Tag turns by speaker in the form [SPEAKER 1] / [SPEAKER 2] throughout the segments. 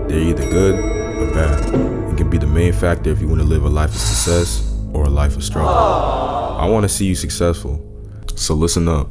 [SPEAKER 1] They're either good or bad, and can be the main factor if you want to live a life of success or a life of struggle. I want to see you successful, so listen up.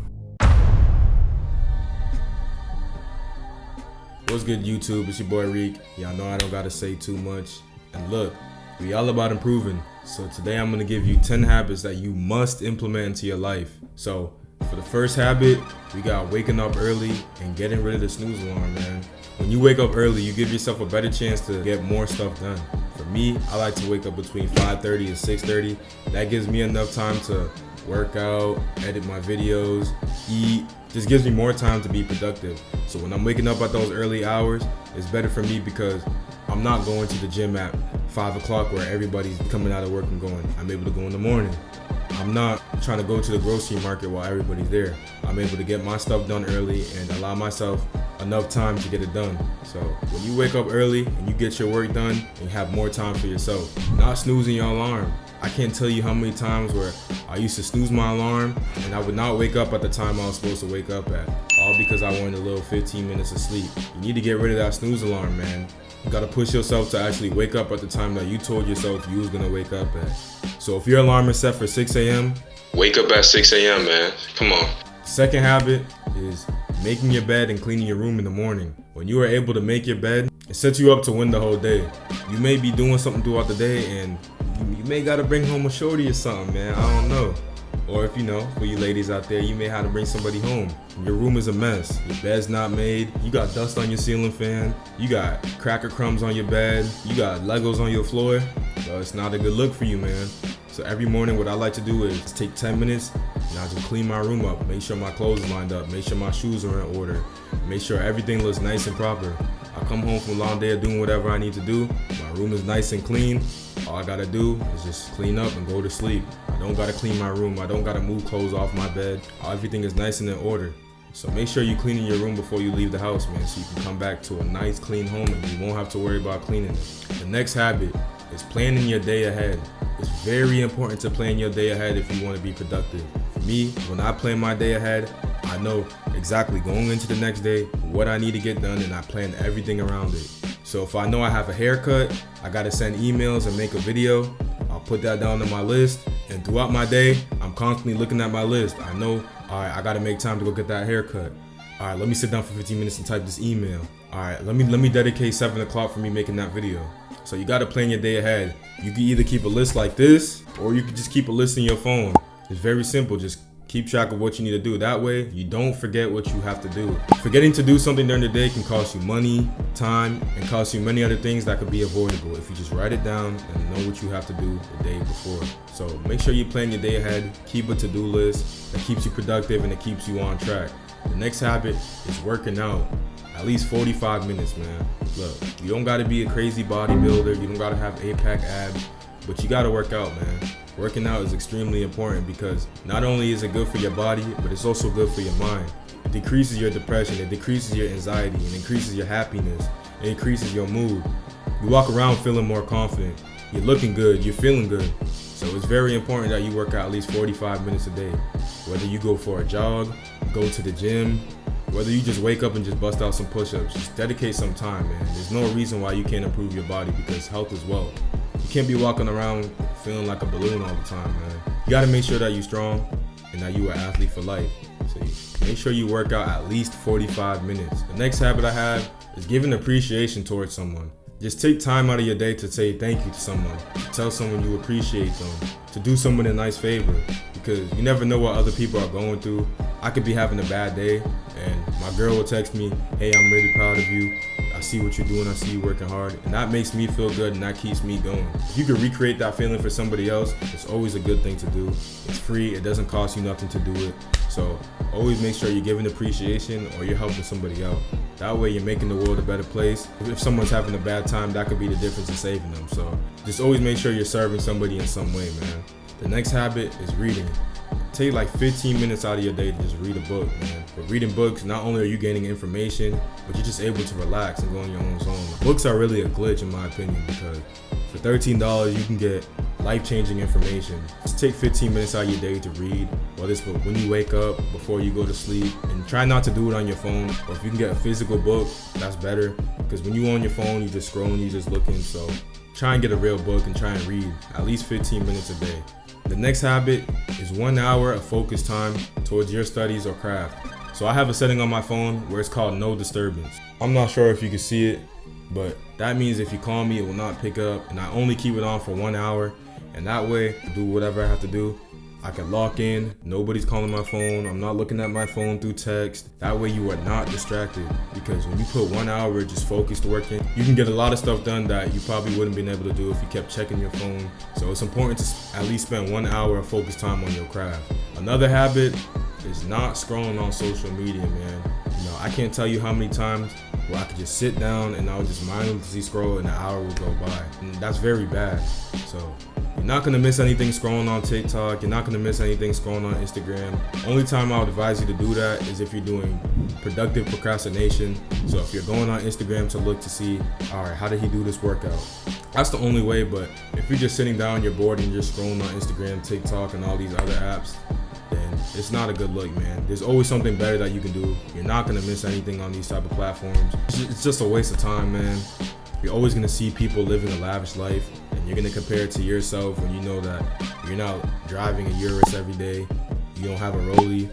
[SPEAKER 1] What's good, YouTube? It's your boy Reek. Y'all know I don't gotta say too much. And look, we all about improving. So today I'm gonna give you 10 habits that you must implement into your life. So for the first habit, we got waking up early and getting rid of the snooze alarm, man. When you wake up early, you give yourself a better chance to get more stuff done. For me, I like to wake up between 5:30 and 6:30. That gives me enough time to work out, edit my videos, eat. Just gives me more time to be productive. So when I'm waking up at those early hours, it's better for me because I'm not going to the gym at 5 o'clock where everybody's coming out of work and going. I'm able to go in the morning. I'm not trying to go to the grocery market while everybody's there. I'm able to get my stuff done early and allow myself enough time to get it done. So when you wake up early and you get your work done and you have more time for yourself, not snoozing your alarm. I can't tell you how many times where I used to snooze my alarm and I would not wake up at the time I was supposed to wake up at, all because I wanted a little 15 minutes of sleep. You need to get rid of that snooze alarm, man. You gotta push yourself to actually wake up at the time that you told yourself you was gonna wake up at. So if your alarm is set for 6 a.m.,
[SPEAKER 2] wake up at 6 a.m., man. Come on.
[SPEAKER 1] Second habit is making your bed and cleaning your room in the morning. When you are able to make your bed, it sets you up to win the whole day. You may be doing something throughout the day and you may gotta bring home a shorty or something, man. I don't know. Or if you know, for you ladies out there, you may have to bring somebody home. Your room is a mess. Your bed's not made. You got dust on your ceiling fan. You got cracker crumbs on your bed. You got Legos on your floor. So it's not a good look for you, man. So every morning what I like to do is take 10 minutes and I just clean my room up. Make sure my clothes are lined up. Make sure my shoes are in order. Make sure everything looks nice and proper. I come home from a long day of doing whatever I need to do. My room is nice and clean. All I gotta do is just clean up and go to sleep. I don't gotta clean my room. I don't gotta move clothes off my bed. Everything is nice and in order. So make sure you clean in your room before you leave the house, man, so you can come back to a nice clean home and you won't have to worry about cleaning it. The next habit is planning your day ahead. It's very important to plan your day ahead if you want to be productive. For me, when I plan my day ahead, I know exactly going into the next day what I need to get done and I plan everything around it. So if I know I have a haircut, I gotta send emails and make a video, I'll put that down on my list. And throughout my day, I'm constantly looking at my list. I know, all right, I gotta make time to go get that haircut. All right, let me sit down for 15 minutes and type this email. All right, let me dedicate 7 o'clock for me making that video. So you gotta plan your day ahead. You can either keep a list like this, or you can just keep a list in your phone. It's very simple, just keep track of what you need to do. That way, you don't forget what you have to do. Forgetting to do something during the day can cost you money, time, and cost you many other things that could be avoidable if you just write it down and know what you have to do the day before. So make sure you plan your day ahead, keep a to-do list that keeps you productive and it keeps you on track. The next habit is working out. At least 45 minutes, man. Look, you don't gotta be a crazy bodybuilder, you don't gotta have 8-pack abs, but you gotta work out, man. Working out is extremely important because not only is it good for your body, but it's also good for your mind. It decreases your depression, it decreases your anxiety, it increases your happiness, it increases your mood. You walk around feeling more confident, you're looking good, you're feeling good. So it's very important that you work out at least 45 minutes a day. Whether you go for a jog, go to the gym, whether you just wake up and just bust out some push-ups, just dedicate some time, man. There's no reason why you can't improve your body because health is wealth. You can't be walking around feeling like a balloon all the time, man. You gotta make sure that you're strong and that you are an athlete for life. So make sure you work out at least 45 minutes. The next habit I have is giving appreciation towards someone. Just take time out of your day to say thank you to someone, to tell someone you appreciate them, to do someone a nice favor, because you never know what other people are going through. I could be having a bad day and my girl will text me, hey, I'm really proud of you. I see what you're doing, I see you working hard, and that makes me feel good and that keeps me going. If you can recreate that feeling for somebody else, it's always a good thing to do. It's free, it doesn't cost you nothing to do it. So always make sure you're giving appreciation or you're helping somebody out. That way you're making the world a better place. If someone's having a bad time, that could be the difference in saving them. So just always make sure you're serving somebody in some way, man. The next habit is reading. Take like 15 minutes out of your day to just read a book, man. But reading books, not only are you gaining information, but you're just able to relax and go in your own zone. Books are really a glitch in my opinion because for $13 you can get life-changing information. Just take 15 minutes out of your day to read, whether it's when you wake up, before you go to sleep, and try not to do it on your phone, or if you can get a physical book, that's better. because when you on your phone, you just scrolling, you just looking. So try and get a real book and try and read at least 15 minutes a day. The next habit is 1 hour of focused time towards your studies or craft. So I have a setting on my phone where it's called no disturbance. I'm not sure if you can see it, but that means if you call me, it will not pick up, and I only keep it on for 1 hour, and that way I do whatever I have to do. I can lock in, nobody's calling my phone, I'm not looking at my phone through text. That way you are not distracted, because when you put 1 hour just focused working, you can get a lot of stuff done that you probably wouldn't been able to do if you kept checking your phone. So it's important to at least spend 1 hour of focused time on your craft. Another habit is not scrolling on social media, man. You know, I can't tell you how many times where I could just sit down and I would just mindlessly scroll and an hour would go by. And that's very bad. So you're not gonna miss anything scrolling on TikTok. You're not gonna miss anything scrolling on Instagram. Only time I would advise you to do that is if you're doing productive procrastination. So if you're going on Instagram to look to see, all right, how did he do this workout? That's the only way. But if you're just sitting down, you're bored and you're just scrolling on Instagram, TikTok, and all these other apps, then it's not a good look, man. There's always something better that you can do. You're not gonna miss anything on these type of platforms. It's just a waste of time, man. You're always gonna see people living a lavish life, and you're gonna compare it to yourself when you know that you're not driving a Urus every day, you don't have a Rollie,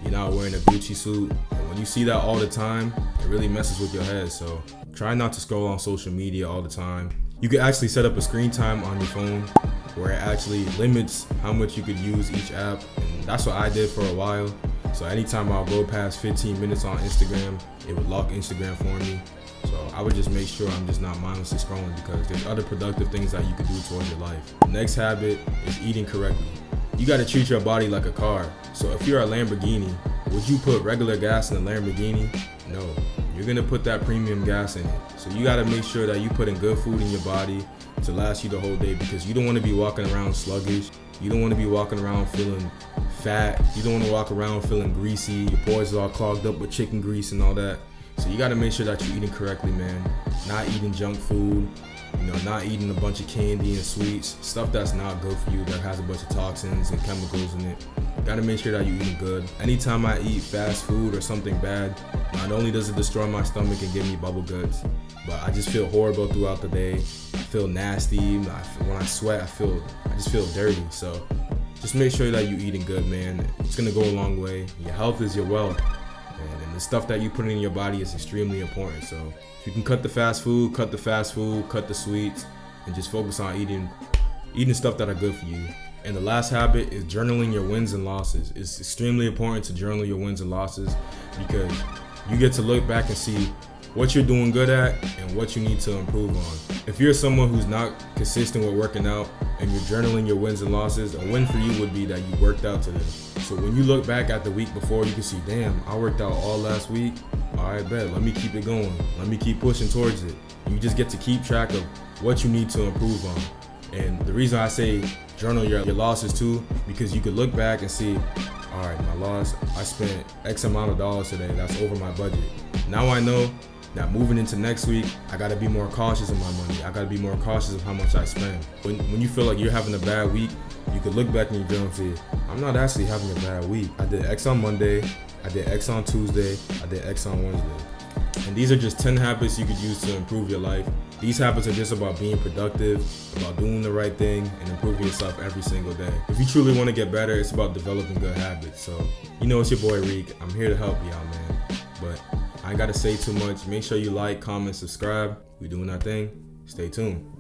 [SPEAKER 1] you're not wearing a Gucci suit. And when you see that all the time, it really messes with your head. So try not to scroll on social media all the time. You can actually set up a screen time on your phone where it actually limits how much you could use each app, and that's what I did for a while. So anytime I'll go past 15 minutes on Instagram, it would lock Instagram for me. So I would just make sure I'm just not mindlessly scrolling, because there's other productive things that you can do towards your life. The next habit is eating correctly. You got to treat your body like a car. So if you're a Lamborghini, would you put regular gas in a Lamborghini? No, you're gonna put that premium gas in it. So you got to make sure that you put in good food in your body to last you the whole day, because you don't want to be walking around sluggish. You don't want to be walking around feeling fat. You don't want to walk around feeling greasy. Your pores are all clogged up with chicken grease and all that. So you got to make sure that you're eating correctly, man. Not eating junk food, not eating a bunch of candy and sweets, stuff that's not good for you, that has a bunch of toxins and chemicals in it. You got to make sure that you're eating good. Anytime I eat fast food or something bad, not only does it destroy my stomach and give me bubble guts, but I just feel horrible throughout the day. I feel nasty. When I sweat, I just feel dirty. So just make sure that you're eating good, man. It's gonna go a long way. Your health is your wealth, and the stuff that you put in your body is extremely important. So if you can cut the fast food, cut the sweets, and just focus on eating stuff that are good for you. And the last habit is journaling your wins and losses. It's extremely important to journal your wins and losses, because you get to look back and see what you're doing good at and what you need to improve on. If you're someone who's not consistent with working out and you're journaling your wins and losses, a win for you would be that you worked out today. So when you look back at the week before, you can see, damn, I worked out all last week. All right, bet, let me keep it going. Let me keep pushing towards it. You just get to keep track of what you need to improve on. And the reason I say journal your losses too, because you could look back and see, all right, my loss, I spent X amount of dollars today. That's over my budget. Now I know that moving into next week, I gotta be more cautious of my money. I gotta be more cautious of how much I spend. When you feel like you're having a bad week, you could look back in your journal and say, I'm not actually having a bad week. I did X on Monday, I did X on Tuesday, I did X on Wednesday. And these are just 10 habits you could use to improve your life. These habits are just about being productive, about doing the right thing, and improving yourself every single day. If you truly want to get better, it's about developing good habits. So, it's your boy Reek. I'm here to help you out, man. But I ain't got to say too much. Make sure you like, comment, subscribe. We doing our thing. Stay tuned.